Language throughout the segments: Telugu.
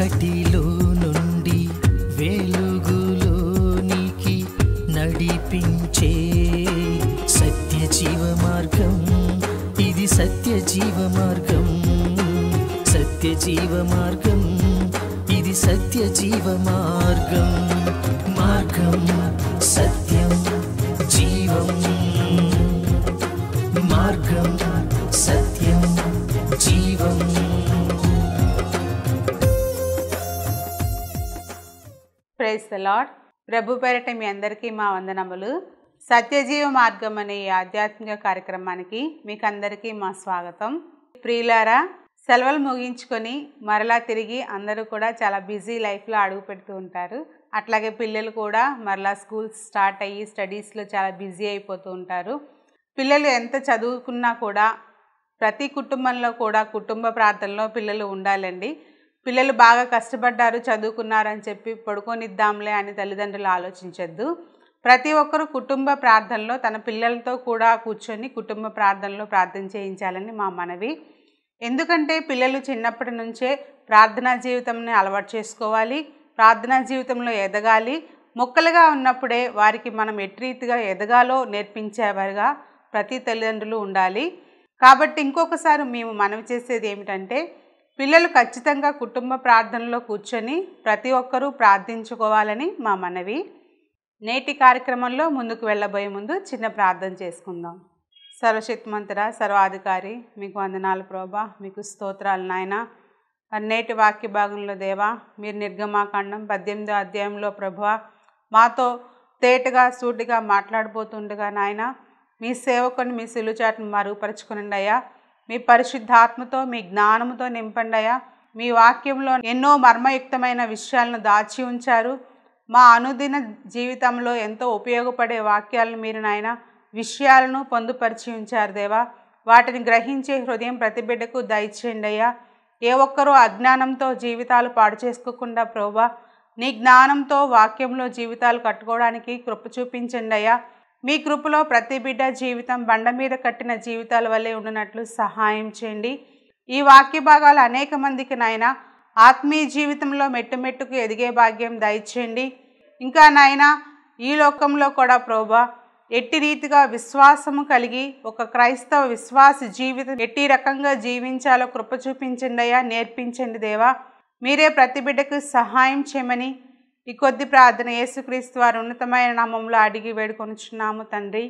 చీకటిలో నుండి వెలుగులోనికి నడిపించే సత్య జీవ మార్గం, ఇది సత్య జీవ మార్గం, సత్య జీవ మార్గం, ఇది సత్య జీవ మార్గం. మార్గం సత్యం జీవం, మార్గం సత్యం జీవం. Praise the lord. ప్రభు పేరిట మీ అందరికీ మా వందనములు. సత్యజీవ మార్గం అనే ఈ ఆధ్యాత్మిక కార్యక్రమానికి మీకు అందరికీ మా స్వాగతం. ప్రియులారా, సెలవులు ముగించుకొని మరలా తిరిగి అందరూ కూడా చాలా బిజీ లైఫ్లో అడుగు పెడుతూ ఉంటారు. అట్లాగే పిల్లలు కూడా మరలా స్కూల్స్ స్టార్ట్ అయ్యి స్టడీస్లో చాలా బిజీ అయిపోతూ ఉంటారు. పిల్లలు ఎంత చదువుకున్నా కూడా ప్రతి కుటుంబంలో కూడా కుటుంబ ప్రార్థనలో పిల్లలు ఉండాలండి. పిల్లలు బాగా కష్టపడ్డారు, చదువుకున్నారని చెప్పి పడుకొనిద్దాంలే అని తల్లిదండ్రులు ఆలోచించొద్దు. ప్రతి ఒక్కరూ కుటుంబ ప్రార్థనలో తన పిల్లలతో కూడా కూర్చొని కుటుంబ ప్రార్థనలో ప్రార్థన చేయించాలని మా మనవి. ఎందుకంటే పిల్లలు చిన్నప్పటి నుంచే ప్రార్థనా జీవితంని అలవాటు చేసుకోవాలి, ప్రార్థనా జీవితంలో ఎదగాలి. మొక్కలుగా ఉన్నప్పుడే వారికి మనం ఎట్రీతిగా ఎదగాలో నేర్పించేవారుగా ప్రతి తల్లిదండ్రులు ఉండాలి. కాబట్టి ఇంకొకసారి మేము మనవి చేసేది ఏమిటంటే, పిల్లలు ఖచ్చితంగా కుటుంబ ప్రార్థనలో కూర్చొని ప్రతి ఒక్కరూ ప్రార్థించుకోవాలని మా మనవి. నేటి కార్యక్రమంలో ముందుకు వెళ్ళబోయే ముందు చిన్న ప్రార్థన చేసుకుందాం. సర్వశక్తిమంతుడా, సర్వాధికారి, మీకు వందనాలు ప్రభా, మీకు స్తోత్రాలు నాయన. నేటి వాక్య భాగంలో దేవా, మీరు నిర్గమాకాండం 18వ అధ్యాయంలో ప్రభువా మాతో తేటగా సూటిగా మాట్లాడబోతుండగా నాయన, మీ సేవకుని మీ సిలుచాటును మరుగుపరచుకునండి అయ్యా. మీ పరిశుద్ధాత్మతో మీ జ్ఞానముతో నింపండి అయ్యా. మీ వాక్యంలో ఎన్నో మర్మయుక్తమైన విషయాలను దాచి ఉంచారు. మా అనుదిన జీవితంలో ఎంతో ఉపయోగపడే వాక్యాలను మీరు నాయన విషయాలను పొందుపరిచి ఉంచారు దేవా. వాటిని గ్రహించే హృదయం ప్రతి బిడ్డకు దయచేయండి అయ్యా. ఏ ఒక్కరూ అజ్ఞానంతో జీవితాలు పాడు చేసుకోకుండా ప్రభువా నీ జ్ఞానంతో వాక్యంలో జీవితాలు కట్టుకోవడానికి కృప చూపించండి అయ్యా. మీ కృపలో ప్రతి బిడ్డ జీవితం బండ మీద కట్టిన జీవితాల వల్లే ఉండినట్లు సహాయం చేయండి. ఈ వాక్య భాగాలు అనేక మందికి నాయన ఆత్మీయ జీవితంలో మెట్టుమెట్టుకు ఎదిగే భాగ్యం దయచేయండి. ఇంకా నాయన ఈ లోకంలో కూడా ప్రభువా ఎట్టి రీతిగా విశ్వాసము కలిగి ఒక క్రైస్తవ విశ్వాస జీవితం ఎట్టి రకంగా జీవించాలో కృప చూపించండి అయ్యా, నేర్పించండి దేవా. మీరే ప్రతి బిడ్డకు సహాయం చేయమని ఈ కొద్ది ప్రార్థన యేసుక్రీస్తు వారి ఉన్నతమైన నామంలో అడిగి వేడుకొనుచున్నాము తండ్రి,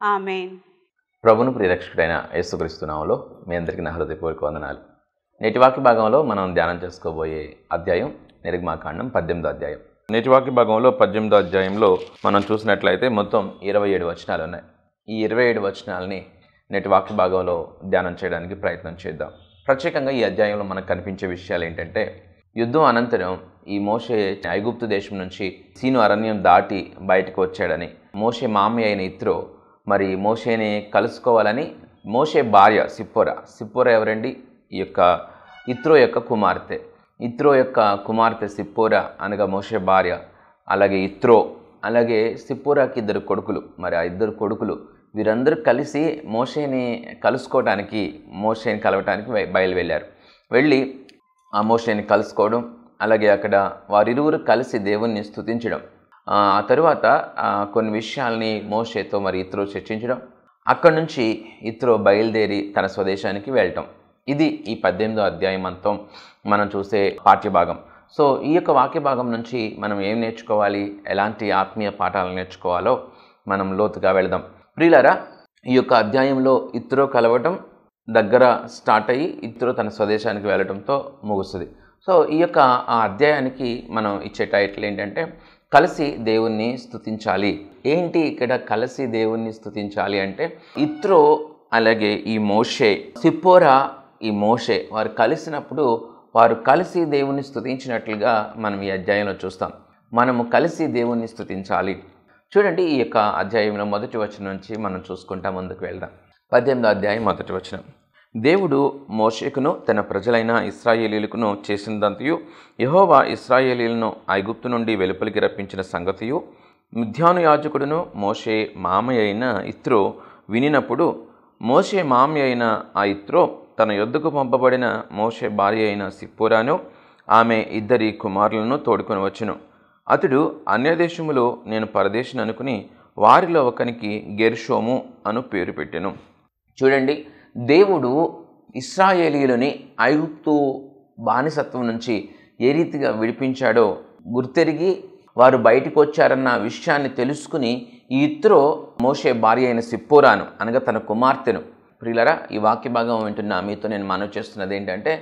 ఆమేన్. ప్రభువును ప్రియరక్షకుడైన యేసుక్రీస్తు నామములో మీ అందరికీ నా హృదయపూర్వక వందనాలు. నేటి వాక్య భాగంలో మనం ధ్యానం చేసుకోబోయే అధ్యాయం నిర్గమాకాండం 18వ అధ్యాయం. నేటి వాక్య భాగంలో 18వ అధ్యాయంలో మనం చూసినట్లయితే మొత్తం 27 వచనాలు ఉన్నాయి. ఈ 27 వచనాలని నేటి వాక్య భాగంలో ధ్యానం చేయడానికి ప్రయత్నం చేద్దాం. ప్రత్యేకంగా ఈ అధ్యాయంలో మనకు కనిపించే విషయాలు ఏంటంటే, యుద్ధం అనంతరం ఈ మోషే ఐగుప్తు దేశం నుంచి సీను అరణ్యం దాటి బయటకు వచ్చాడని, మోషే మామయ్య అయిన ఇత్రో మరి మోషేని కలుసుకోవాలని మోషే భార్య సిప్పోరా ఎవరండి? ఈ యొక్క ఇత్రో యొక్క కుమార్తె. ఇత్రో యొక్క కుమార్తె సిప్పోరా అనగా మోషే భార్య, అలాగే ఇత్రో, అలాగే సిప్పోరాకి 2 కొడుకులు. మరి ఆ 2 కొడుకులు వీరందరూ కలిసి మోషేని కలుసుకోవటానికి మోషేని కలవటానికి బయలువెళ్ళారు. వెళ్ళి ఆ మోషేని కలుసుకోవడం, అలాగే అక్కడ వారిరువురు కలిసి దేవుణ్ణి స్తుతించడం, ఆ తరువాత కొన్ని విషయాల్ని మోషేతో మరి ఇత్రో చర్చించడం, అక్కడి నుంచి ఇత్రో బయలుదేరి తన స్వదేశానికి వెళ్ళటం. ఇది ఈ 18వ అధ్యాయం అంతం మనం చూసే పాఠ్యభాగం. సో ఈ యొక్క వాక్య భాగం నుంచి మనం ఏం నేర్చుకోవాలి, ఎలాంటి ఆత్మీయ పాఠాలు నేర్చుకోవాలో మనం లోతుగా వెళదాం. ప్రియులారా, ఈ యొక్క అధ్యాయంలో ఇత్రో కలవటం దగ్గర స్టార్ట్ అయ్యి ఇత్రో తన స్వదేశానికి వెళ్ళడంతో ముగుస్తుంది. సో ఈ యొక్క ఆ అధ్యాయానికి మనం ఇచ్చే టైటిల్ ఏంటంటే, కలిసి దేవుణ్ణి స్తుతించాలి. ఏంటి ఇక్కడ కలిసి దేవుణ్ణి స్తుతించాలి అంటే, ఇత్రో అలాగే ఈ మోషే, సిప్పోరా, ఈ మోషే వారు కలిసినప్పుడు వారు కలిసి దేవుణ్ణి స్తుతించినట్లుగా మనం ఈ అధ్యాయంలో చూస్తాం. మనము కలిసి దేవుణ్ణి స్తుతించాలి. చూడండి, ఈ యొక్క అధ్యాయంలో మొదటి వచనం నుంచి మనం చూసుకుంటా ముందుకు వెళ్దాం. 18వ అధ్యాయం మొదటి వచనం. దేవుడు మోషేకును తన ప్రజలైన ఇశ్రాయేలీయులకును చేసినదంతయు, యెహోవా ఇశ్రాయేలీయులను ఐగుప్తు నుండి వెలుపలికి రప్పించిన సంగతియు మిద్యాను యాజకుడును మోషే మామయ్య అయిన ఇత్రో వినినప్పుడు, మోషే మామయ్య అయిన ఆ ఇత్రో తన యొద్దకు పంపబడిన మోషే భార్య అయిన సిప్పోరాను ఆమె 2 కుమారులను తోడుకొని వచ్చెను. అతడు అన్యదేశములో నేను పరదేశిని అనుకుని వారిలో ఒకనికి గెర్షోము అను పేరు పెట్టెను. చూడండి, దేవుడు ఇశ్రాయేలీయులని ఐగుప్తు బానిసత్వం నుంచి ఏ రీతిగా విడిపించాడో గుర్తెరిగి వారు బయటికి వచ్చారన్న విషయాన్ని తెలుసుకుని ఈ ఇత్రో మోషే భార్య అయిన సిప్పోరాను అనగా తన కుమార్తెను. ప్రియులారా, ఈ వాక్య భాగం వింటున్న మీతో నేను మనవి చేస్తున్నది ఏంటంటే,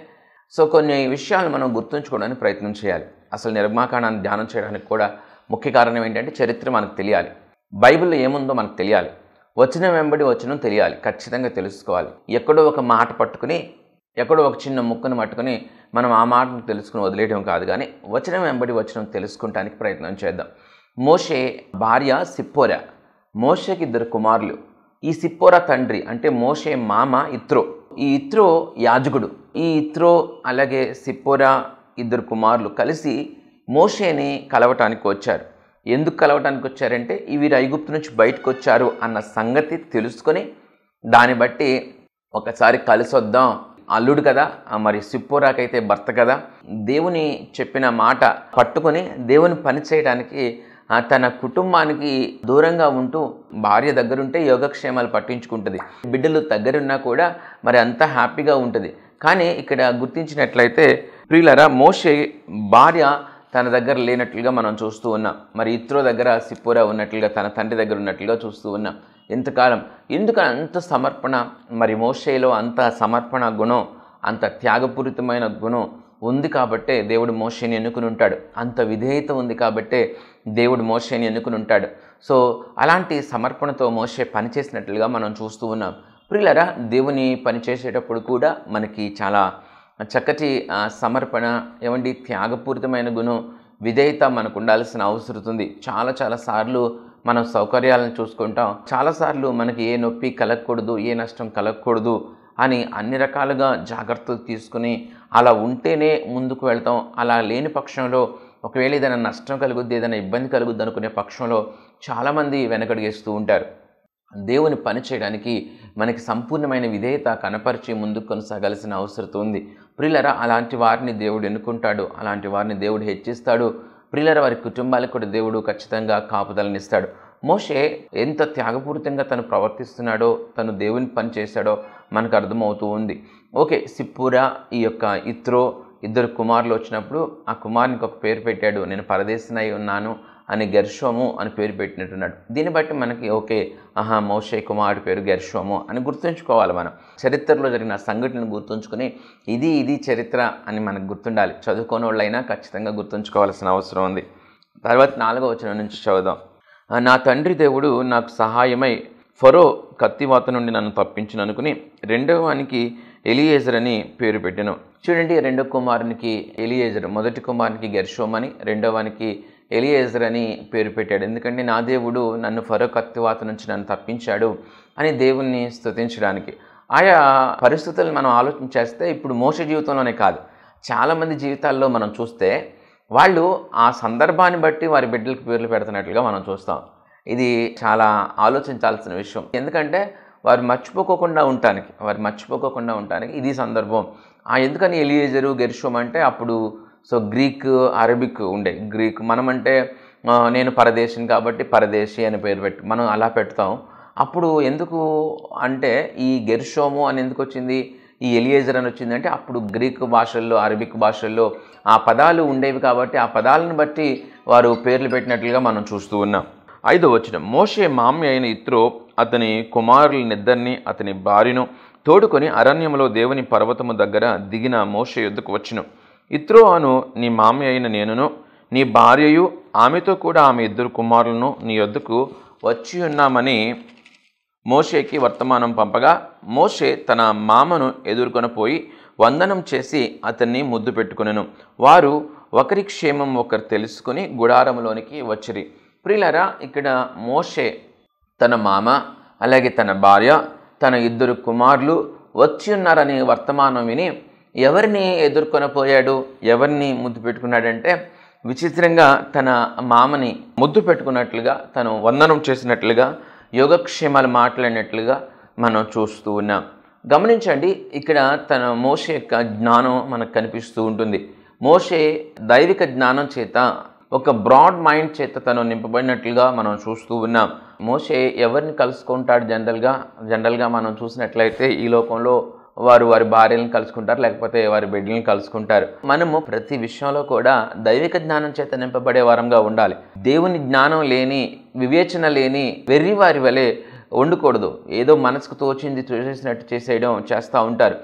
కొన్ని విషయాలు మనం గుర్తుంచుకోవడానికి ప్రయత్నం చేయాలి. అసలు నిర్గమాకాండాన్ని ధ్యానం చేయడానికి కూడా ముఖ్య కారణం ఏంటంటే చరిత్ర మనకు తెలియాలి, బైబిల్లో ఏముందో మనకు తెలియాలి, వచనం వెంబడి వచనం తెలియాలి, ఖచ్చితంగా తెలుసుకోవాలి. ఎక్కడో ఒక మాట పట్టుకుని ఎక్కడో ఒక చిన్న ముక్కను పట్టుకుని మనం ఆ మాటను తెలుసుకుని వదిలేయడం కాదు, కానీ వచనం వెంబడి వచనం తెలుసుకోవడానికి ప్రయత్నం చేద్దాం. మోషే భార్య సిప్పోరా, మోషేకి 2 కుమారులు. ఈ సిప్పోరా తండ్రి అంటే మోషే మామ ఇత్రో. ఈ ఇత్రో యాజకుడు. ఈ ఇత్రో అలాగే సిప్పోరా 2 కుమారులు కలిసి మోషేని కలవటానికి వచ్చారు. ఎందుకు కలవటానికి వచ్చారంటే వీరు ఐగుప్తు నుంచి బయటకు వచ్చారు అన్న సంగతి తెలుసుకొని దాన్ని బట్టి ఒకసారి కలిసొద్దాం, అల్లుడు కదా, మరి సిప్పోరాకైతే భర్త కదా, దేవుని చెప్పిన మాట పట్టుకొని దేవుని పని చేయడానికి తన కుటుంబానికి దూరంగా ఉంటూ భార్య దగ్గరుంటే యోగక్షేమాలు పట్టించుకుంటుంది, బిడ్డలు దగ్గరున్నా కూడా మరి అంతా హ్యాపీగా ఉంటుంది. కానీ ఇక్కడ గుర్తించినట్లయితే ప్రియులారా, మోషే భార్య తన దగ్గర లేనట్లుగా మనం చూస్తూ ఉన్నాం. మరి ఇత్రో దగ్గర సిప్పోరా ఉన్నట్లుగా తన తండ్రి దగ్గర ఉన్నట్లుగా చూస్తూ ఉన్నాం. ఎంతకాలం ఎందుకు అంత సమర్పణ, మరి మోషేలో అంత సమర్పణ గుణం, అంత త్యాగపూరితమైన గుణం ఉంది కాబట్టే దేవుడు మోషేని ఎన్నుకుని ఉంటాడు. అంత విధేయత ఉంది కాబట్టే దేవుడు మోషేని ఎన్నుకుని ఉంటాడు. అలాంటి సమర్పణతో మోషే పనిచేసినట్లుగా మనం చూస్తూ ఉన్నాం. ప్రియులారా, దేవుని పని చేసేటప్పుడు కూడా మనకి చాలా చక్కటి సమర్పణ, త్యాగపూరితమైన గుణం, విధేయత మనకు ఉండాల్సిన అవసరం ఉంది. చాలా సార్లు మనం సౌకర్యాలను చూసుకుంటాం, చాలాసార్లు మనకి ఏ నొప్పి కలగకూడదు, ఏ నష్టం కలగకూడదు అని అన్ని రకాలుగా జాగ్రత్తలు తీసుకుని అలా ఉంటేనే ముందుకు వెళ్తాం. అలా లేని పక్షంలో ఒకవేళ ఏదైనా నష్టం కలుగుద్ది, ఏదైనా ఇబ్బంది కలుగుద్ది అనుకునే పక్షంలో చాలామంది వెనకడిగేస్తూ ఉంటారు. దేవుని పని చేయడానికి మనకి సంపూర్ణమైన విధేయత కనపరిచి ముందుకు కొనసాగాల్సిన అవసరం ఉంది. ప్రియులారా, అలాంటి వారిని దేవుడు ఎన్నుకుంటాడు, అలాంటి వారిని దేవుడు హెచ్చిస్తాడు. ప్రియులారా, వారి కుటుంబాలకు కూడా దేవుడు ఖచ్చితంగా కాపుదలనిస్తాడు. మోషే ఎంత త్యాగపూరితంగా తను ప్రవర్తిస్తున్నాడో, తను దేవుని పని చేశాడో మనకు అర్థమవుతూ ఉంది. ఓకే, సిప్పోరా ఈ యొక్క ఇత్రో 2 కుమారులు వచ్చినప్పుడు ఆ కుమారునికి ఒక పేరు పెట్టాడు, నేను పరదేశినై ఉన్నాను అని గెర్షోము అని పేరు పెట్టినట్టున్నాడు. దీన్ని బట్టి మనకి ఓకే, మోషే కుమారుడి పేరు గెర్షోము అని గుర్తుంచుకోవాలి. మనం చరిత్రలో జరిగిన సంఘటనను గుర్తుంచుకుని ఇది చరిత్ర అని మనకు గుర్తుండాలి. చదువుకోని వాళ్ళైనా ఖచ్చితంగా గుర్తుంచుకోవాల్సిన అవసరం ఉంది. తర్వాత 4వ వచనం నుంచి చదువుదాం. నా తండ్రి దేవుడు నాకు సహాయమై ఫరో కత్తివాత నుండి నన్ను తప్పించును అనుకుని 2వ వానికి ఎలియేజర్ అని పేరు పెట్టెను. చూడండి, 2వ కుమారునికి ఎలియేజర్, మొదటి కుమారునికి గెర్షోమ్ అని, 2వ వానికి ఎలియేజర్ అని పేరు పెట్టాడు. ఎందుకంటే నా దేవుడు నన్ను ఫరో కత్తివాత నుంచి నన్ను తప్పించాడు అని దేవుణ్ణి స్తుతించడానికి. ఆయా పరిస్థితులను మనం ఆలోచన చేస్తే ఇప్పుడు మోషే జీవితంలోనే కాదు, చాలామంది జీవితాల్లో మనం చూస్తే వాళ్ళు ఆ సందర్భాన్ని బట్టి వారి బిడ్డలకు పేర్లు పెడుతున్నట్లుగా మనం చూస్తాం. ఇది చాలా ఆలోచించాల్సిన విషయం. ఎందుకంటే వారు మర్చిపోకుండా ఉండటానికి ఇది సందర్భం. ఎందుకని ఎలియేజరు గెర్షోమ్ అంటే అప్పుడు గ్రీక్, అరబిక్ ఉండే. గ్రీక్ మనమంటే నేను పరదేశిని కాబట్టి పరదేశి అని పేరు మనం అలా పెడతాం. అప్పుడు ఎందుకు అంటే ఈ గెర్షోము అని ఎందుకు వచ్చింది, ఈ ఎలియేజర్ అని వచ్చిందంటే అప్పుడు గ్రీక్ భాషల్లో, అరబిక్ భాషల్లో ఆ పదాలు ఉండేవి కాబట్టి ఆ పదాలను బట్టి వారు పేర్లు పెట్టినట్లుగా మనం చూస్తూ ఉన్నాం. 5వ వచనం, మోషే మామ్య అయిన ఇత్రో అతని కుమారులనిద్దరిని అతని భార్యను తోడుకొని అరణ్యంలో దేవుని పర్వతము దగ్గర దిగిన మోషే యొద్దకు వచ్చును. ఇత్రో అను నీ మామ్య అయిన నేనును నీ భార్యయు ఆమెతో కూడా ఆమె 2 కుమారులను నీ యొద్దకు వచ్చి ఉన్నామని మోషేకి వర్తమానం పంపగా మోషే తన మామను ఎదుర్కొని పోయి వందనం చేసి అతన్ని ముద్దు పెట్టుకొనెను. వారు ఒకరి క్షేమం ఒకరు తెలుసుకుని గుడారంలోనికి వచ్చిరి. ప్రియులారా, ఇక్కడ మోషే తన మామ అలాగే తన భార్య తన 2 కుమారులు వచ్చి ఉన్నారని వర్తమానం విని ఎవరిని ఎదుర్కొని పోయాడు, ఎవరిని ముద్దు పెట్టుకున్నాడంటే విచిత్రంగా తన మామని ముద్దు పెట్టుకున్నట్లుగా, తను వందనం చేసినట్లుగా, యోగక్షేమాలు మాట్లాడినట్లుగా మనం చూస్తూ ఉన్నాం. గమనించండి, ఇక్కడ తన మోషే యొక్క జ్ఞానం మనకు కనిపిస్తూ ఉంటుంది. మోషే దైవిక జ్ఞానం చేత ఒక బ్రాడ్ మైండ్ చేత తను నింపబడినట్లుగా మనం చూస్తూ ఉన్నాం. మోషే ఎవరిని కలుసుకుంటాడు? జనరల్గా మనం చూసినట్లయితే ఈ లోకంలో వారి భార్యలను కలుసుకుంటారు, లేకపోతే వారి బిడ్డలను కలుసుకుంటారు. మనము ప్రతి విషయంలో కూడా దైవిక జ్ఞానం చేత నింపబడే వారంగా ఉండాలి. దేవుని జ్ఞానం లేని, వివేచన లేని వెర్రివారి వలె ఉండకూడదు. ఏదో మనసుకు తోచింది చేసినట్టు చేస్తూ ఉంటారు,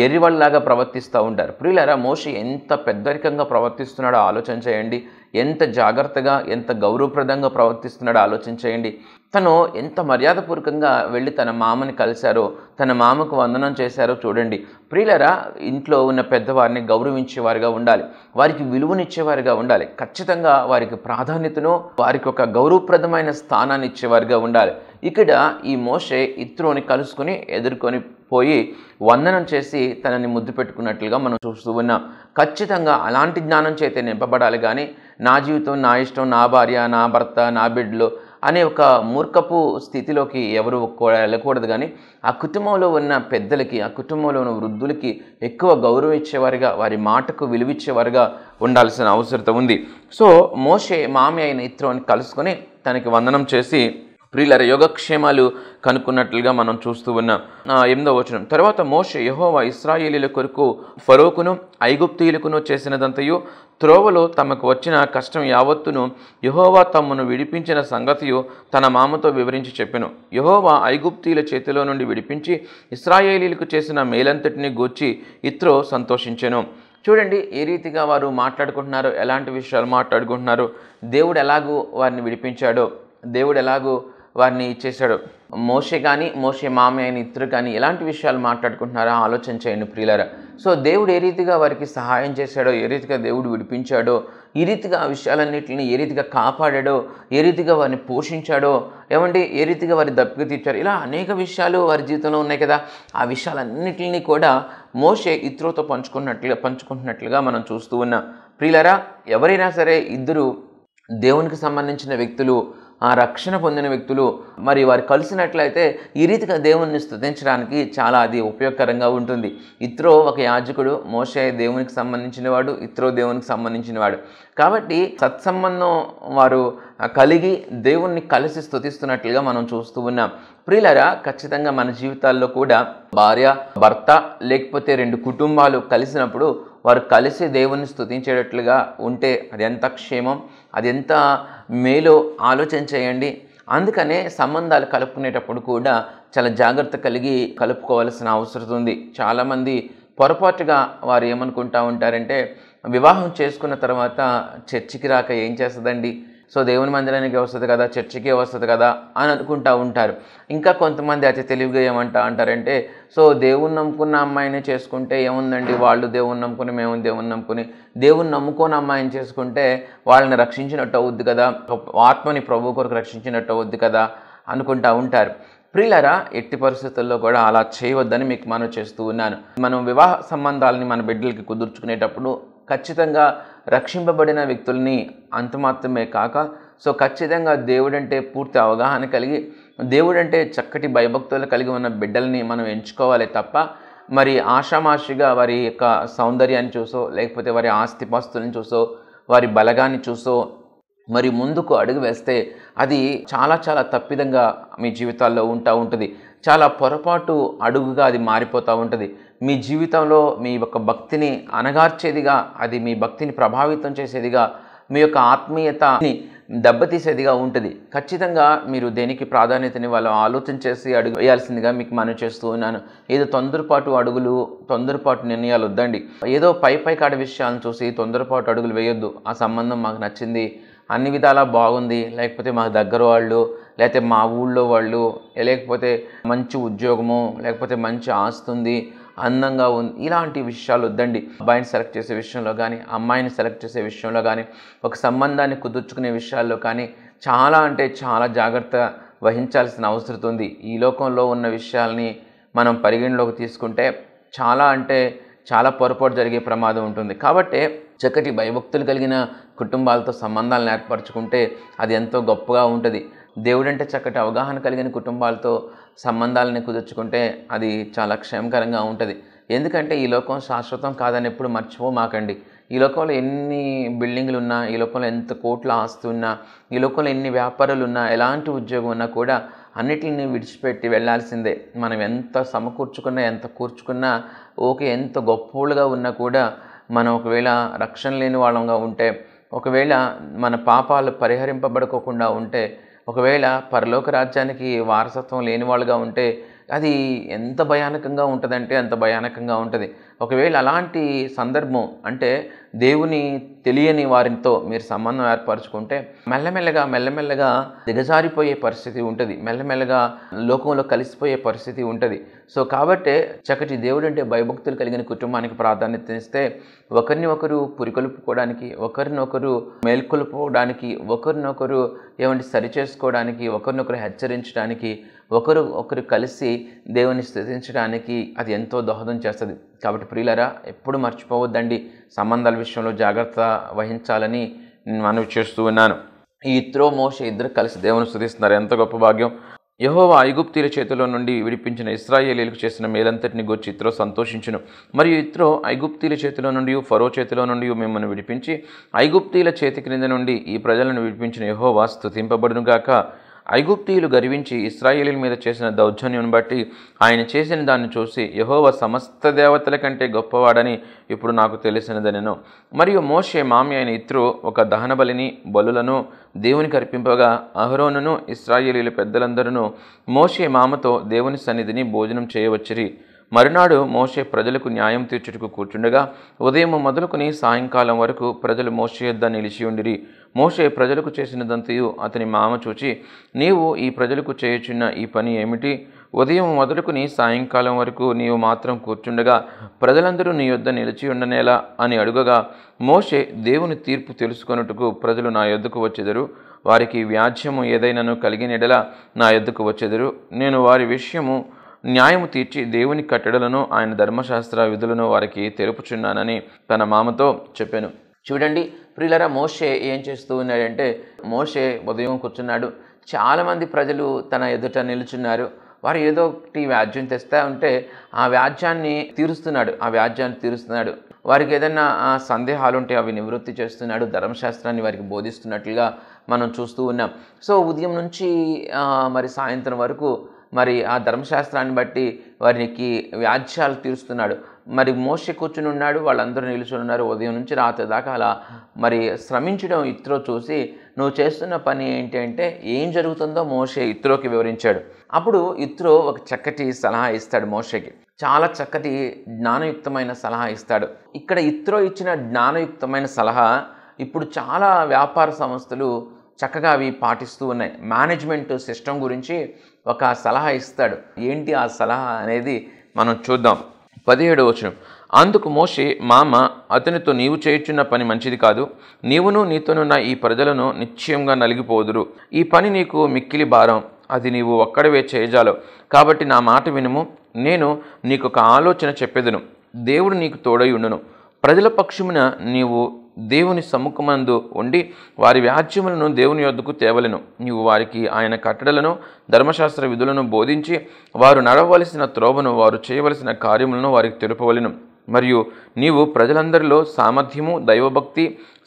ఎర్రివాళ్ళలాగా ప్రవర్తిస్తూ ఉంటారు. ప్రియులారా, మోషే ఎంత పెద్దరికంగా ప్రవర్తిస్తున్నాడో ఆలోచన చేయండి. ఎంత జాగ్రత్తగా, ఎంత గౌరవప్రదంగా ప్రవర్తిస్తున్నాడో ఆలోచన చేయండి. తను ఎంత మర్యాదపూర్వకంగా వెళ్ళి తన మామని కలిశారో, తన మామకు వందనం చేశారో చూడండి. ప్రియులారా, ఇంట్లో ఉన్న పెద్దవారిని గౌరవించేవారుగా ఉండాలి, వారికి విలువనిచ్చేవారుగా ఉండాలి, ఖచ్చితంగా వారికి ప్రాధాన్యతను, వారికి ఒక గౌరవప్రదమైన స్థానాన్ని ఇచ్చేవారుగా ఉండాలి. ఇక్కడ ఈ మోషే ఇత్రోని కలుసుకుని ఎదుర్కొని పోయి వందనం చేసి తనని ముద్దు పెట్టుకున్నట్లుగా మనం చూస్తూ ఉన్నాం. ఖచ్చితంగా అలాంటి జ్ఞానం చేతే నింపబడాలి కానీ నా జీవితం, నా ఇష్టం, నా భార్య, నా భర్త, నా బిడ్డలు అనే ఒక మూర్ఖపు స్థితిలోకి ఎవరు వెళ్ళకూడదు. కానీ ఆ కుటుంబంలో ఉన్న పెద్దలకి, ఆ కుటుంబంలో ఉన్న వృద్ధులకి ఎక్కువ గౌరవం ఇచ్చేవారుగా, వారి మాటకు విలువిచ్చేవారుగా ఉండాల్సిన అవసరం ఉంది. సో మోషే మామి అయిన ఇత్రోని కలుసుకొని తనకి వందనం చేసి ప్రియులారా యోగక్షేమాలు కనుక్కున్నట్లుగా మనం చూస్తూ ఉన్నాం. 8వ వచనం, తర్వాత మోషే యెహోవా ఇశ్రాయేలీల కొరకు ఫరోకును ఐగుప్తీయులకును చేసినదంతయు త్రోవలో తమకు వచ్చిన కష్టం యావత్తును యెహోవా తమను విడిపించిన సంగతియు తన మామతో వివరించి చెప్పెను. యెహోవా ఐగుప్తీయుల చేతిలో నుండి విడిపించి ఇశ్రాయేలీలకు చేసిన మేలంతటిని గూర్చి ఇత్రో సంతోషించెను. చూడండి ఏ రీతిగా వారు మాట్లాడుకుంటున్నారో, ఎలాంటి విషయాలు మాట్లాడుకుంటున్నారో, దేవుడు ఎలాగూ వారిని విడిపించాడో, దేవుడు ఎలాగూ వారిని ఇచ్చేశాడు. మోషే కానీ, మోషే మామి అయిన ఇద్దరు కానీ ఎలాంటి విషయాలు మాట్లాడుకుంటున్నారో ఆలోచన చేయండి ప్రియులారా. సో దేవుడు ఏ రీతిగా వారికి సహాయం చేశాడో, ఏ రీతిగా దేవుడు విడిపించాడో, ఈ రీతిగా ఆ విషయాలన్నింటినీ ఏ రీతిగా కాపాడాడో, ఏ రీతిగా వారిని పోషించాడో, ఏ రీతిగా వారి దప్పిక తీర్చారు, ఇలా అనేక విషయాలు వారి జీవితంలో ఉన్నాయి కదా. ఆ విషయాలన్నింటినీ కూడా మోషే ఇత్రోతో పంచుకుంటున్నట్లుగా మనం చూస్తూ ఉన్నాం. ప్రియులారా, ఎవరైనా సరే ఇద్దరు దేవునికి సంబంధించిన వ్యక్తులు, ఆ రక్షణ పొందిన వ్యక్తులు మరి వారు కలిసినట్లయితే ఈ రీతిగా దేవుణ్ణి స్తుతించడానికి చాలా అది ఉపయోగకరంగా ఉంటుంది. ఇత్రో ఒక యాజకుడు, మోషే దేవునికి సంబంధించినవాడు, ఇత్రో దేవునికి సంబంధించినవాడు. కాబట్టి సత్సంబంధం వారు కలిగి దేవుణ్ణి కలిసి స్తుతిస్తున్నట్లుగా మనం చూస్తూ ఉన్నాం. ప్రియులారా, ఖచ్చితంగా మన జీవితాల్లో కూడా భార్య, భర్త లేకపోతే 2 కుటుంబాలు కలిసినప్పుడు వారు కలిసి దేవుణ్ణి స్తుతించేటట్లుగా ఉంటే అది ఎంత క్షేమం, అది ఎంత మేలో ఆలోచన చేయండి. అందుకనే సంబంధాలు కలుపుకునేటప్పుడు కూడా చాలా జాగ్రత్త కలిగి కలుపుకోవాల్సిన అవసరం ఉంది. చాలామంది పొరపాటుగా వారు ఏమనుకుంటూ ఉంటారంటే, వివాహం చేసుకున్న తర్వాత చర్చికి రాక ఏం చేస్తుందండి, సో దేవుని మందిరానికి వస్తుంది కదా, చర్చికే వస్తుంది కదా అని అనుకుంటూ ఉంటారు. ఇంకా కొంతమంది అతి తెలివిగా అంటారంటే, సో దేవుని నమ్ముకున్న అమ్మాయిని చేసుకుంటే ఏముందండి, వాళ్ళు దేవుని నమ్ముకుని, మేము దేవుని నమ్ముకుని, దేవుని నమ్ముకోని అమ్మాయిని చేసుకుంటే వాళ్ళని రక్షించినట్టు అవుద్ది కదా, ఆత్మని ప్రభు కొరకు రక్షించినట్టు అవుద్ది కదా అనుకుంటూ ఉంటారు. ప్రియులారా, ఎట్టి పరిస్థితుల్లో కూడా అలా చేయవద్దని మీకు మనం చేస్తూ ఉన్నాను. మనం వివాహ సంబంధాలని మన బిడ్డలకి కుదుర్చుకునేటప్పుడు ఖచ్చితంగా రక్షింపబడిన వ్యక్తుల్ని అంత మాత్రమే కాక, సో ఖచ్చితంగా దేవుడంటే పూర్తి అవగాహన కలిగి, దేవుడంటే చక్కటి భయభక్తులు కలిగి ఉన్న బిడ్డల్ని మనం ఎంచుకోవాలి తప్ప మరి ఆషామాషిగా వారి యొక్క సౌందర్యాన్ని చూసో, లేకపోతే వారి ఆస్తిపాస్తులను చూసో, వారి బలగాన్ని చూసో మరి ముందుకు అడుగు వేస్తే అది చాలా చాలా తప్పిదంగా మీ జీవితాల్లో ఉంటుంది. చాలా పొరపాటు అడుగుగా అది మారిపోతూ ఉంటుంది. మీ జీవితంలో మీ యొక్క భక్తిని అణగార్చేదిగా, అది మీ భక్తిని ప్రభావితం చేసేదిగా, మీ యొక్క ఆత్మీయతని దెబ్బతీసేదిగా ఉంటుంది. ఖచ్చితంగా మీరు దేనికి ప్రాధాన్యతని వాళ్ళు ఆలోచన చేసి అడుగు వేయాల్సిందిగా మీకు మనం చేస్తూ ఉన్నాను. ఏదో తొందరపాటు అడుగులు, తొందరపాటు నిర్ణయాలు వద్దండి. ఏదో పై కాడ విషయాలను చూసి తొందరపాటు అడుగులు వేయొద్దు. ఆ సంబంధం మాకు నచ్చింది, అన్ని విధాలా బాగుంది, లేకపోతే మాకు దగ్గర వాళ్ళు, లేకపోతే మా ఊళ్ళో వాళ్ళు, లేకపోతే మంచి ఉద్యోగము, లేకపోతే మంచి ఆస్తి ఉంది, అందంగా ఉంది, ఇలాంటి విషయాలు వద్దండి. అబ్బాయిని సెలెక్ట్ చేసే విషయంలో కానీ, అమ్మాయిని సెలెక్ట్ చేసే విషయంలో కానీ, ఒక సంబంధాన్ని కుదుర్చుకునే విషయాల్లో కానీ చాలా జాగ్రత్త వహించాల్సిన అవసరం ఉంది. ఈ లోకంలో ఉన్న విషయాల్ని మనం పరిగణలోకి తీసుకుంటే చాలా పొరపాటు జరిగే ప్రమాదం ఉంటుంది. కాబట్టి చక్కటి భయభక్తులు కలిగిన కుటుంబాలతో సంబంధాలను ఏర్పరచుకుంటే అది ఎంతో గొప్పగా ఉంటుంది. దేవుడంటే చక్కటి అవగాహన కలిగిన కుటుంబాలతో సంబంధాలని కుదుర్చుకుంటే అది చాలా క్షేమకరంగా ఉంటుంది. ఎందుకంటే ఈ లోకం శాశ్వతం కాదని ఎప్పుడు మర్చిపోమాకండి. ఈ లోకంలో ఎన్ని బిల్డింగ్లు ఉన్నా, ఈ లోకంలో ఎంత కోట్ల ఆస్తి ఉన్నా, ఈ లోకంలో ఎన్ని వ్యాపారాలు ఉన్నా, ఎలాంటి ఉద్యోగం ఉన్నా కూడా అన్నిటిని విడిచిపెట్టి వెళ్ళాల్సిందే. మనం ఎంత సమకూర్చుకున్నా, ఎంత కూర్చుకున్నా, ఓకే, ఎంత గొప్పోళ్ళుగా ఉన్నా కూడా మనం ఒకవేళ రక్షణ లేని వాళ్ళంగా ఉంటే, ఒకవేళ మన పాపాలు పరిహరింపబడుకోకుండా ఉంటే, ఒకవేళ పరలోక రాజ్యానికి వారసత్వం లేని వాళ్ళుగా ఉంటే అది ఎంత భయానకంగా ఉంటుందంటే అంత భయానకంగా ఉంటుంది. ఒకవేళ అలాంటి సందర్భం అంటే దేవుని తెలియని వారితో మీరు సంబంధం ఏర్పరచుకుంటే మెల్లమెల్లగా దిగజారిపోయే పరిస్థితి ఉంటుంది, మెల్లమెల్లగా లోకంలో కలిసిపోయే పరిస్థితి ఉంటుంది. సో కాబట్టే చక్కటి దేవుడు అంటే భయభక్తులు కలిగిన కుటుంబానికి ప్రాధాన్యత ఇస్తే ఒకరిని పురికొల్పుకోవడానికి, ఒకరినొకరు మేల్కొల్పుకోవడానికి, ఒకరినొకరు సరిచేసుకోవడానికి, ఒకరినొకరు హెచ్చరించడానికి, ఒకరు కలిసి దేవుని స్తుతించడానికి అది ఎంతో దోహదం చేస్తుంది. కాబట్టి ప్రియులారా, ఎప్పుడు మర్చిపోవద్దండి, సంబంధాల విషయంలో జాగ్రత్త వహించాలని మనవి చేస్తూ ఉన్నాను. ఈ యిత్రో మోషే ఇద్దరు కలిసి దేవుని స్తుతిస్తున్నారు. ఎంత గొప్ప భాగ్యం! యెహోవా ఐగుప్తీయుల చేతిలో నుండి విడిపించిన ఇశ్రాయేలీయులకు చేసిన మేలంతటిని గూర్చి యిత్రో సంతోషించును. మరియు యిత్రో ఐగుప్తీయుల చేతిలో నుండి, ఫరో చేతిలో నుండి మిమ్మల్ని విడిపించి ఐగుప్తీయుల చేతి క్రింద నుండి ఈ ప్రజలను విడిపించిన యెహోవా స్తుతింపబడును గాక. ఐగుప్తీయులు గర్వించి ఇశ్రాయేలీయుల మీద చేసిన దౌర్జన్యం బట్టి ఆయన చేసిన దాన్ని చూసి యెహోవా సమస్త దేవతల కంటే గొప్పవాడని ఇప్పుడు నాకు తెలిసినదనెను. మరియు మోషే మామి అయిన యిత్రో ఒక దహన బలులను దేవునికి అర్పింపగా అహరోనును ఇశ్రాయేలీయుల పెద్దలందరూ మోషే మామతో దేవుని సన్నిధిని భోజనం చేయవచ్చిరి. మరునాడు మోషే ప్రజలకు న్యాయం తీర్చుటకు కూర్చుండగా ఉదయం మొదలుకొని సాయంకాలం వరకు ప్రజలు మోషే యొద్ద నిలిచి ఉండిరి. మోషే ప్రజలకు చేసినదంతయు అతని మామ చూచి, నీవు ఈ ప్రజలకు చేయుచున్న ఈ పని ఏమిటి? ఉదయం మొదలుకొని సాయంకాలం వరకు నీవు మాత్రం కూర్చుండగా ప్రజలందరూ నీ యొద్ద నిలిచి ఉండనేలా అని అడుగగా, మోషే దేవుని తీర్పు తెలుసుకొనుటకు ప్రజలు నా యొద్దకు వచ్చెదరు, వారికి వ్యాజ్యము ఏదైనాను కలిగిన ఎడల నా యొద్దకు వచ్చెదరు, నేను వారి విషయము న్యాయము తీర్చి దేవుని కట్టడలను ఆయన ధర్మశాస్త్ర విధులను వారికి తెలుపుచున్నానని తన మామతో చెప్పాను. చూడండి ప్రియులారా, మోషే ఏం చేస్తూ ఉన్నాడంటే, మోషే ఉదయం కూర్చున్నాడు, చాలామంది ప్రజలు తన ఎదుట నిలుచున్నారు, వారు ఏదో ఒకటి వ్యాజ్యం తెస్తా ఉంటే ఆ వ్యాజ్యాన్ని తీరుస్తున్నాడు. వారికి ఏదైనా సందేహాలు ఉంటే అవి నివృత్తి చేస్తున్నాడు, ధర్మశాస్త్రాన్ని వారికి బోధిస్తున్నట్లుగా మనం చూస్తూ ఉన్నాం. సో ఉదయం నుంచి మరి సాయంత్రం వరకు మరి ఆ ధర్మశాస్త్రాన్ని బట్టి వారికి వ్యాజ్యాలు తీరుస్తున్నాడు. మరి మోషే కూర్చుని ఉన్నాడు, వాళ్ళందరూ నిలుచుని ఉన్నారు. ఉదయం నుంచి రాత్రి దాకా అలా మరి శ్రమించడం యిత్రో చూసి, నువ్వు చేస్తున్న పని ఏంటి అంటే ఏం జరుగుతుందో మోషే యిత్రోకి వివరించాడు. అప్పుడు యిత్రో ఒక చక్కటి సలహా ఇస్తాడు మోషేకి, చాలా చక్కటి జ్ఞానయుక్తమైన సలహా ఇస్తాడు. ఇక్కడ యిత్రో ఇచ్చిన జ్ఞానయుక్తమైన సలహా ఇప్పుడు చాలా వ్యాపార సంస్థలు చక్కగా అవి పాటిస్తూ ఉన్నాయి. మేనేజ్మెంట్ సిస్టమ్ గురించి ఒక సలహా ఇస్తాడు. ఏంటి ఆ సలహా అనేది మనం చూద్దాం. 17వ వచనం, అందుకు మోషే మామ అతనితో, నీవు చేయుచున్న పని మంచిది కాదు, నీవును నీతోనున్న ఈ ప్రజలను నిశ్చయంగా నలిగిపోదురు. ఈ పని నీకు మిక్కిలి భారం, అది నీవు ఒక్కడవే చేయజాలవు. కాబట్టి నా మాట వినుము, నేను నీకొక ఆలోచన చెప్పేదను, దేవుడు నీకు తోడై ఉండును. ప్రజల పక్షమున నీవు దేవుని సముఖమందు ఉండి వారి వ్యాజ్యములను దేవుని యొద్దకు తేవలెను. నీవు వారికి ఆయన కట్టడలను ధర్మశాస్త్ర విధులను బోధించి వారు నడవలసిన త్రోవను, వారు చేయవలసిన కార్యములను వారికి తెలుపవలెను. మరియు నీవు ప్రజలందరిలో సామర్థ్యము, దైవభక్తి,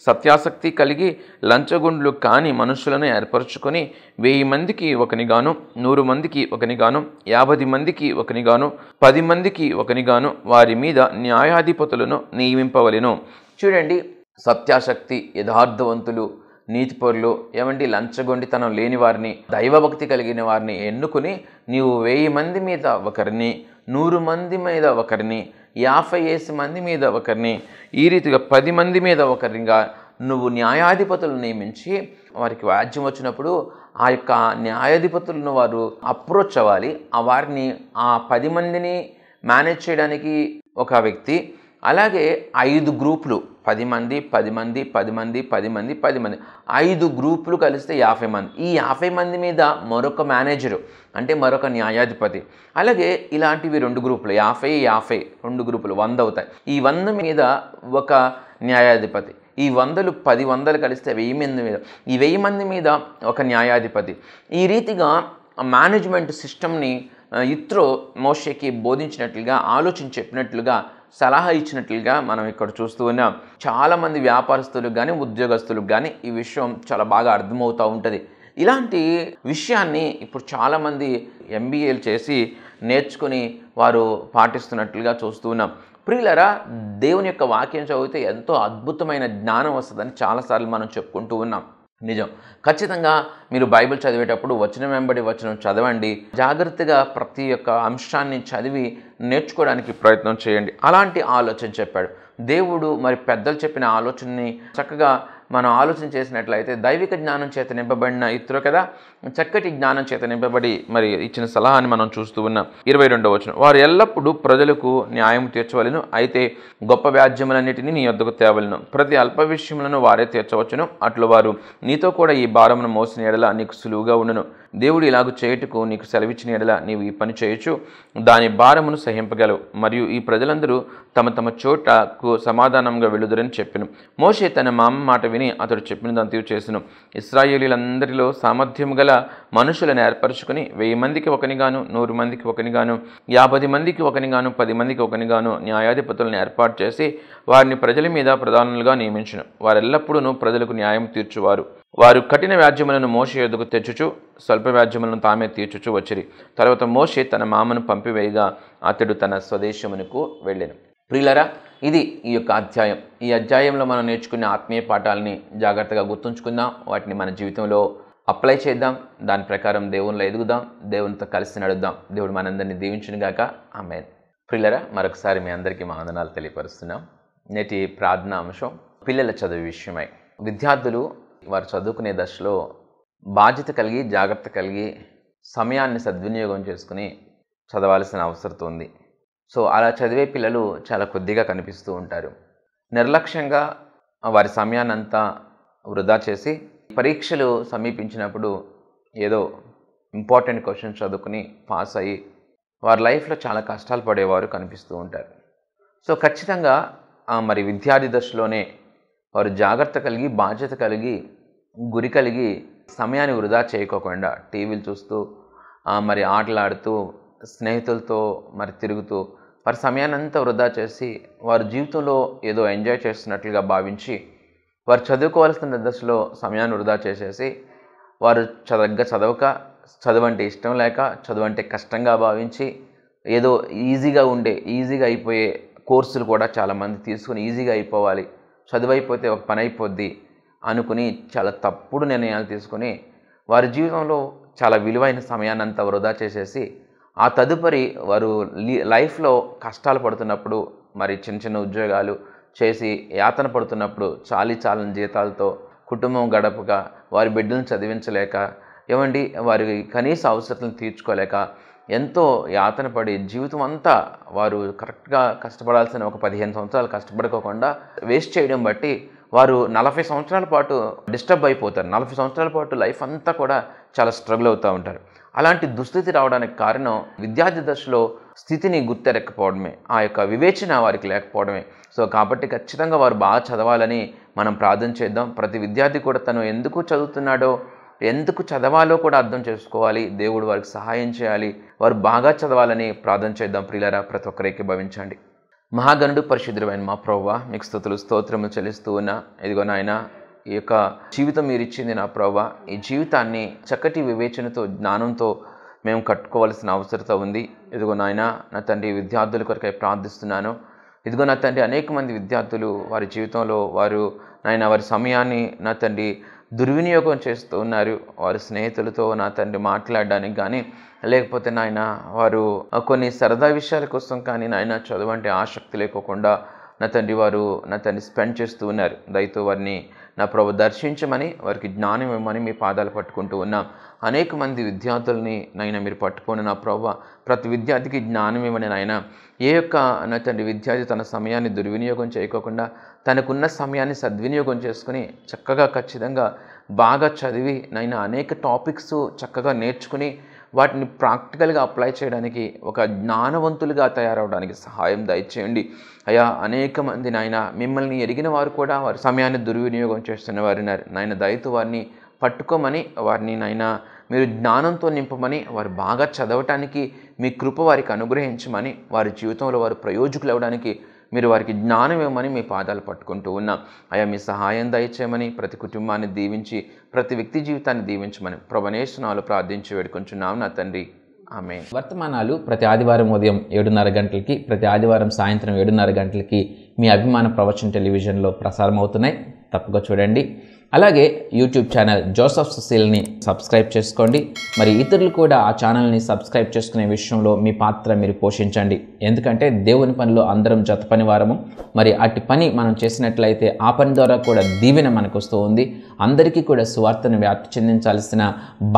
సత్యాసక్తి కలిగి లంచగొండ్లు కాని మనుషులను ఏర్పరచుకొని 1000 మందికి ఒకనిగాను, 100 మందికి ఒకనిగాను, 50 మందికి ఒకనిగాను, 10 మందికి ఒకనిగాను వారి మీద న్యాయాధిపతులను నియమింపవలెను. చూడండి, సత్యాశక్తి, యథార్థవంతులు, నీతిపరులు, లంచగొండితనం లేని వారిని, దైవభక్తి కలిగిన వారిని ఎన్నుకుని నీవు 1000 మంది మీద ఒకరిని, 100 మంది మీద ఒకరిని, 50 మంది మీద ఒకరిని, ఈ రీతిగా 10 మంది మీద ఒకరిగా నువ్వు న్యాయాధిపతులను నియమించి వారికి వ్యాజ్యం వచ్చినప్పుడు ఆ యొక్క న్యాయాధిపతులను వారు అప్రోచ్ అవ్వాలి. ఆ వారిని ఆ 10 మందిని మేనేజ్ చేయడానికి ఒక వ్యక్తి, అలాగే 5 గ్రూపులు, 10 మంది 10 మంది 10 మంది 10 మంది 10 మంది 5 గ్రూపులు కలిస్తే 50 మంది. ఈ 50 మంది మీద మరొక మేనేజరు అంటే మరొక న్యాయాధిపతి, అలాగే ఇలాంటివి 2 గ్రూపులు, 50 50 2 గ్రూపులు 100 అవుతాయి. ఈ 100 మీద ఒక న్యాయాధిపతి, ఈ 10 కలిస్తే 1000 మంది మీద, ఈ 1000 మంది మీద ఒక న్యాయాధిపతి. ఈ రీతిగా మేనేజ్మెంట్ సిస్టమ్ని యిత్రో మోషేకి బోధించినట్లుగా, ఆలోచించి చెప్పినట్లుగా సలహా ఇచ్చినట్లుగా మనం ఇక్కడ చూస్తూ ఉన్నాం. చాలామంది వ్యాపారస్తులకు కానీ ఉద్యోగస్తులకు కానీ ఈ విషయం చాలా బాగా అర్థమవుతూ ఉంటుంది. ఇలాంటి విషయాన్ని ఇప్పుడు చాలామంది MBAలు చేసి నేర్చుకుని వారు పాటిస్తున్నట్లుగా చూస్తూ ఉన్నాం. ప్రియులరా, దేవుని యొక్క వాక్యం చదివితే ఎంతో అద్భుతమైన జ్ఞానం వస్తుందని చాలాసార్లు మనం చెప్పుకుంటూ ఉన్నాం. నిజం. ఖచ్చితంగా మీరు బైబిల్ చదివేటప్పుడు వచనం వెంబడి వచనం చదవండి. జాగ్రత్తగా ప్రతి ఒక్క అంశాన్ని చదివి నేర్చుకోవడానికి ప్రయత్నం చేయండి. అలాంటి ఆలోచన చెప్పాడు దేవుడు. మరి పెద్దలు చెప్పిన ఆలోచనని చక్కగా మనం ఆలోచన చేసినట్లయితే దైవిక జ్ఞానం చేత నింపబడిన ఇతరు కదా, చక్కటి జ్ఞానం చేత నింపబడి మరి ఇచ్చిన సలహాని మనం చూస్తూ ఉన్నాం. 22వ వచనం, వారు ఎల్లప్పుడూ ప్రజలకు న్యాయం తీర్చవలెను, అయితే గొప్ప వ్యాజ్యములన్నిటినీ నీ యొద్దకు తేవలెను, ప్రతి అల్ప విషయములను వారే తీర్చవచ్చును, అట్లు వారు నీతో కూడా ఈ భారమును మోసిన ఎడల నీకు సులువుగా ఉండును. దేవుడు ఇలాగ చేయుటకు నీకు సెలవిచ్చిన ఎడల నీవు ఈ పని చేయొచ్చు, దాని భారమును సహింపగలవు. మరియు ఈ ప్రజలందరూ తమ తమ చోటకు సమాధానంగా వెళుదురని చెప్పెను. మోషే తన మామ మాట విని అతడు చెప్పినదంతయు చేసెను. ఇశ్రాయేలీలందరిలో సామర్థ్యం గల మనుషులను ఏర్పరచుకుని 1000 మందికి ఒకనిగాను, 100 మందికి ఒకనిగాను, 50 మందికి ఒకనిగాను, 10 మందికి ఒకనిగాను న్యాయాధిపతులను ఏర్పాటు చేసి వారిని ప్రజల మీద ప్రధానులుగా నియమించును. వారెల్లప్పుడూ ప్రజలకు న్యాయం తీర్చువారు. వారు కఠిన వ్యాజ్యములను మోషే యొద్దకు తెచ్చుచు స్వల్ప వ్యాజ్యములను తామే తీర్చుచు వచ్చిరి. తర్వాత మోషే తన మామను పంపివేయగా అతడు తన స్వదేశమునకు వెళ్ళెను. ప్రియులరా, ఇది ఈ యొక్క అధ్యాయం. ఈ అధ్యాయంలో మనం నేర్చుకునే ఆత్మీయ పాఠాలని జాగ్రత్తగా గుర్తుంచుకుందాం, వాటిని మన జీవితంలో అప్లై చేద్దాం, దాని ప్రకారం దేవునిలో ఎదుగుదాం, దేవునితో కలిసి నడుద్దాం. దేవుడు మనందరినీ దీవించునుగాక. ఆమేన్. ప్రియులరా, మరొకసారి మీ అందరికీ మా వందనాలు తెలియపరుస్తున్నాం. నేటి ప్రార్థనా అంశం పిల్లల చదువు విషయమై. విద్యార్థులు వారు చదువుకునే దశలో బాధ్యత కలిగి, జాగ్రత్త కలిగి, సమయాన్ని సద్వినియోగం చేసుకుని చదవాల్సిన అవసరం ఉంది. సో అలా చదివే పిల్లలు చాలా కొద్దిగా కనిపిస్తూ ఉంటారు. నిర్లక్ష్యంగా వారి సమయాన్నంతా వృధా చేసి పరీక్షలు సమీపించినప్పుడు ఏదో ఇంపార్టెంట్ క్వశ్చన్స్ చదువుకుని పాస్ అయ్యి వారి లైఫ్లో చాలా కష్టాలు పడేవారు కనిపిస్తూ ఉంటారు. సో ఖచ్చితంగా మరి విద్యార్థి దశలోనే వారు జాగ్రత్త కలిగి, బాధ్యత కలిగి, గురి కలిగి, సమయాన్ని వృధా చేయకోకుండా టీవీలు చూస్తూ మరి ఆటలాడుతూ స్నేహితులతో మరి తిరుగుతూ వారి సమయాన్ని అంతా వృధా చేసి వారి జీవితంలో ఏదో ఎంజాయ్ చేస్తున్నట్లుగా భావించి వారు చదువుకోవాల్సిన దశలో సమయాన్ని వృధా చేసేసి వారు చదవక, చదువంటే ఇష్టం లేక, చదువంటే కష్టంగా భావించి ఏదో ఈజీగా అయిపోయే కోర్సులు కూడా చాలామంది తీసుకుని ఈజీగా అయిపోవాలి, చదువు అయిపోతే ఒక పని అయిపోద్ది అనుకుని చాలా తప్పుడు నిర్ణయాలు తీసుకొని వారి జీవితంలో చాలా విలువైన సమయాన్ని అంతా వృధా చేసేసి ఆ తదుపరి వారు లైఫ్లో కష్టాలు పడుతున్నప్పుడు, మరి చిన్న చిన్న ఉద్యోగాలు చేసి యాతన పడుతున్నప్పుడు, చాలని జీతాలతో కుటుంబం గడపక, వారి బిడ్డలను చదివించలేక, వారి కనీస అవసరాలను తీర్చుకోలేక ఎంతో యాతన పడి జీవితం అంతా వారు కరెక్ట్గా కష్టపడాల్సిన ఒక 15 సంవత్సరాలు కష్టపడుకోకుండా వేస్ట్ చేయడం బట్టి వారు 40 సంవత్సరాల పాటు డిస్టర్బ్ అయిపోతారు. 40 సంవత్సరాల పాటు లైఫ్ అంతా కూడా చాలా స్ట్రగుల్ అవుతూ ఉంటారు. అలాంటి దుస్థితి రావడానికి కారణం విద్యార్థి దశలో స్థితిని గుర్తెరక్కపోవడమే, ఆ యొక్క వివేచన వారికి లేకపోవడమే. సో కాబట్టి ఖచ్చితంగా వారు బాగా చదవాలని మనం ప్రార్థన చేద్దాం. ప్రతి విద్యార్థి కూడా తను ఎందుకు చదువుతున్నాడో, ఎందుకు చదవాలో కూడా అర్థం చేసుకోవాలి. దేవుడు వారికి సహాయం చేయాలి, వారు బాగా చదవాలని ప్రార్థన చేద్దాం. ప్రియులారా, ప్రతి ఒక్కరికి భవించండి. మహాగణుడు పరిశుద్ధుడైన మా ప్రభువా, మీకు స్తుతులు స్తోత్రములు చెల్లిస్తూ ఉన్నా. ఇదిగో నాయన, ఈ యొక్క జీవితం మీరు ఇచ్చింది నా ప్రభువా. ఈ జీవితాన్ని చక్కటి వివేచనతో, జ్ఞానంతో మేము కట్టుకోవాల్సిన అవసరత ఉంది. ఇదిగో నాయన, నా తండ్రి, విద్యార్థుల కొరకై ప్రార్థిస్తున్నాను. ఇదిగో నా తండ్రి, అనేక మంది విద్యార్థులు వారి జీవితంలో వారు నాయన వారి సమయాన్ని నా తండ్రి దుర్వినియోగం చేస్తూ ఉన్నారు. వారి స్నేహితులతో నా తండ్రి మాట్లాడడానికి కానీ, లేకపోతే నాయన వారు కొన్ని సరదా విషయాల కోసం కానీ నాయన చదువంటే ఆసక్తి లేకోకుండా నా తండ్రి వారు నా తండ్రి స్పెండ్ చేస్తూ ఉన్నారు. దయతో వారిని నా ప్రభు దర్శించమని, వారికి జ్ఞానం ఇవ్వమని మీ పాదాలు పట్టుకుంటూ ఉన్నాం. అనేక మంది విద్యార్థుల్ని నాయన మీరు పట్టుకొని నా ప్రభు, ప్రతి విద్యార్థికి జ్ఞానం ఇవ్వని నాయన. ఏ యొక్క నా తండ్రి విద్యార్థి తన సమయాన్ని దుర్వినియోగం చేయకోకుండా తనకున్న సమయాన్ని సద్వినియోగం చేసుకుని చక్కగా ఖచ్చితంగా బాగా చదివి నాయన అనేక టాపిక్స్ చక్కగా నేర్చుకుని వాటిని ప్రాక్టికల్గా అప్లై చేయడానికి, ఒక జ్ఞానవంతులుగా తయారవడానికి సహాయం దయచేయండి అయ్యా. అనేక మంది నాయన మిమ్మల్ని ఎరిగిన వారు కూడా వారి సమయాన్ని దుర్వినియోగం చేస్తున్న వారు నాయన. దయతో వారిని పట్టుకోమని, వారిని నాయన మీరు జ్ఞానంతో నింపమని, వారు బాగా చదవటానికి మీ కృప వారికి అనుగ్రహించమని, వారి జీవితంలో వారు ప్రయోజకులు అవ్వడానికి మీరు వారికి జ్ఞానం ఇవ్వమని మీ పాదాలు పట్టుకుంటూ ఉన్నాం. అయ్యా మీ సహాయం దయచేయమని, ప్రతి కుటుంబాన్ని దీవించి ప్రతి వ్యక్తి జీవితాన్ని దీవించమని ప్రభుయేసు నామములో ప్రార్థించి వేడుకొంచున్నాం నా తండ్రి, ఆమేన్. వర్తమానాలు ప్రతి ఆదివారం ఉదయం 7:30 గంటలకి, ప్రతి ఆదివారం సాయంత్రం 7:30 గంటలకి మీ అభిమాన ప్రవచన్ టెలివిజన్లో ప్రసారం అవుతున్నాయి. తప్పగా చూడండి. అలాగే యూట్యూబ్ ఛానల్ జోసెఫ్ సుశీల్ని సబ్స్క్రైబ్ చేసుకోండి. మరి ఇతరులు కూడా ఆ ఛానల్ని సబ్స్క్రైబ్ చేసుకునే విషయంలో మీ పాత్ర మీరు పోషించండి. ఎందుకంటే దేవుని పనిలో అందరం జత పని వారము. మరి అట్టి పని మనం చేసినట్లయితే ఆ పని ద్వారా కూడా దీవెన మనకు వస్తూ ఉంది. అందరికీ కూడా సువార్తను వ్యాప్తి చెందించాల్సిన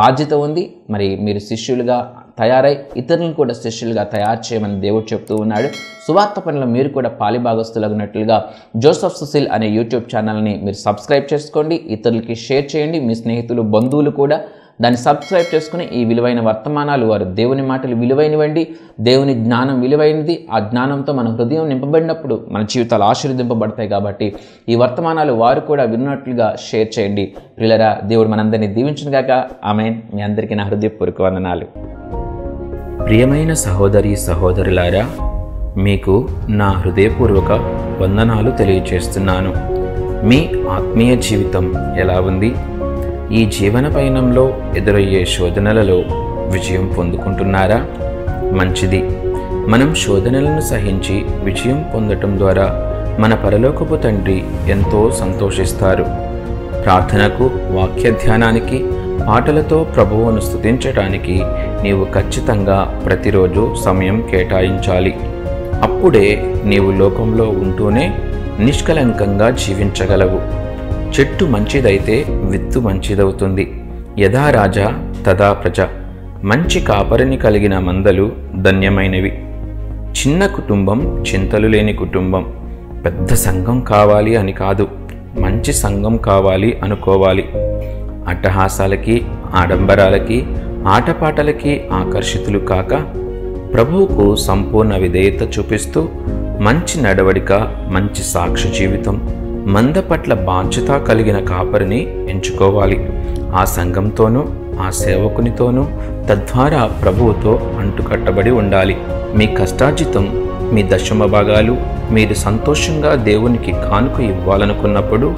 బాధ్యత ఉంది. మరి మీరు శిష్యులుగా తయారై ఇతరులను కూడా శిష్యులుగా తయారు చేయమని దేవుడు చెప్తూ ఉన్నాడు. సువార్త పనిలో మీరు కూడా పాలిభాగస్తులగినట్లుగా జోసెఫ్ సుశీల్ అనే యూట్యూబ్ ఛానల్ని మీరు సబ్స్క్రైబ్ చేసుకోండి. ఇతరులకి షేర్ చేయండి. మీ స్నేహితులు, బంధువులు కూడా దాన్ని సబ్స్క్రైబ్ చేసుకుని ఈ విలువైన వర్తమానాలు, వారు దేవుని మాటలు విలువైనవండి, దేవుని జ్ఞానం విలువైనది. ఆ జ్ఞానంతో మన హృదయం నింపబడినప్పుడు మన జీవితాలు ఆశీర్వదింపబడతాయి. కాబట్టి ఈ వర్తమానాలు వారు కూడా విన్నట్లుగా షేర్ చేయండి. ప్రియులారా, దేవుడు మనందరినీ దీవించును గాక. ఆమేన్. మీ అందరికీ నా హృదయపూర్వక వందనాలు. ప్రియమైన సహోదరి సహోదరులారా, మీకు నా హృదయపూర్వక వందనాలు తెలియచేస్తున్నాను. మీ ఆత్మీయ జీవితం ఎలా ఉంది? ఈ జీవన పయనంలో ఎదురయ్యే శోధనలలో విజయం పొందుకుంటున్నారా? మంచిది. మనం శోధనలను సహించి విజయం పొందటం ద్వారా మన పరలోకపు తండ్రి ఎంతో సంతోషిస్తారు. ప్రార్థనకు, వాక్య ధ్యానానికి, పాటలతో ప్రభువును స్తుతించడానికి నీవు ఖచ్చితంగా ప్రతిరోజు సమయం కేటాయించాలి. అప్పుడే నీవు లోకంలో ఉంటూనే నిష్కలంకంగా జీవించగలవు. చెట్టు మంచిదైతే విత్తు మంచిదవుతుంది. యథా రాజా తదా ప్రజ. మంచి కాపరిని కలిగిన మందలు ధన్యమైనవి. చిన్న కుటుంబం చింతలు లేని కుటుంబం. పెద్ద సంఘం కావాలి అని కాదు, మంచి సంఘం కావాలి అనుకోవాలి. అట్టహాసాలకి, ఆడంబరాలకి, ఆటపాటలకి ఆకర్షితులు కాక ప్రభువుకు సంపూర్ణ విధేయత చూపిస్తూ మంచి నడవడిక, మంచి సాక్ష్య జీవితం, మంద పట్ల బాధ్యత కలిగిన కాపరిని ఎంచుకోవాలి. ఆ సంఘంతోనూ ఆ సేవకునితోనూ తద్వారా ప్రభువుతో అంటుకట్టబడి ఉండాలి. మీ కష్టార్జితం, మీ దశమ భాగాలు మీరు సంతోషంగా దేవునికి కానుక ఇవ్వాలనుకున్నప్పుడు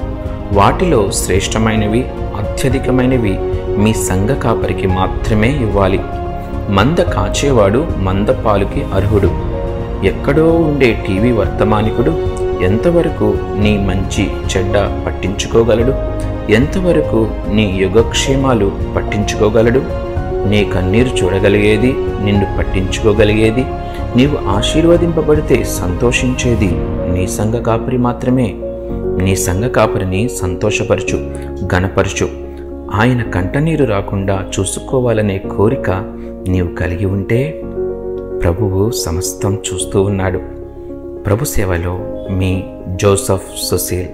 వాటిలో శ్రేష్టమైనవి, అత్యధికమైనవి మీ సంఘ కాపరికి మాత్రమే ఇవ్వాలి. మంద కాచేవాడు మంద పాలుకి అర్హుడు. ఎక్కడో ఉండే టీవీ వర్తమానికుడు ఎంతవరకు నీ మంచి చెడ్డ పట్టించుకోగలడు? ఎంతవరకు నీ యుగక్షేమాలు పట్టించుకోగలడు? నీ కన్నీరు చూడగలిగేది, నిన్ను పట్టించుకోగలిగేది, నీవు ఆశీర్వదింపబడితే సంతోషించేది నీ సంఘ కాపరి మాత్రమే. నీ సంఘ కాపరిని సంతోషపరచు, ఘనపరచు. ఆయన కంటనీరు రాకుండా చూసుకోవాలనే కోరిక నీవు కలిగి ఉంటే ప్రభువు సమస్తం చూస్తూ ఉన్నాడు. ప్రభు సేవలో మీ జోసెఫ్ సుశీల్.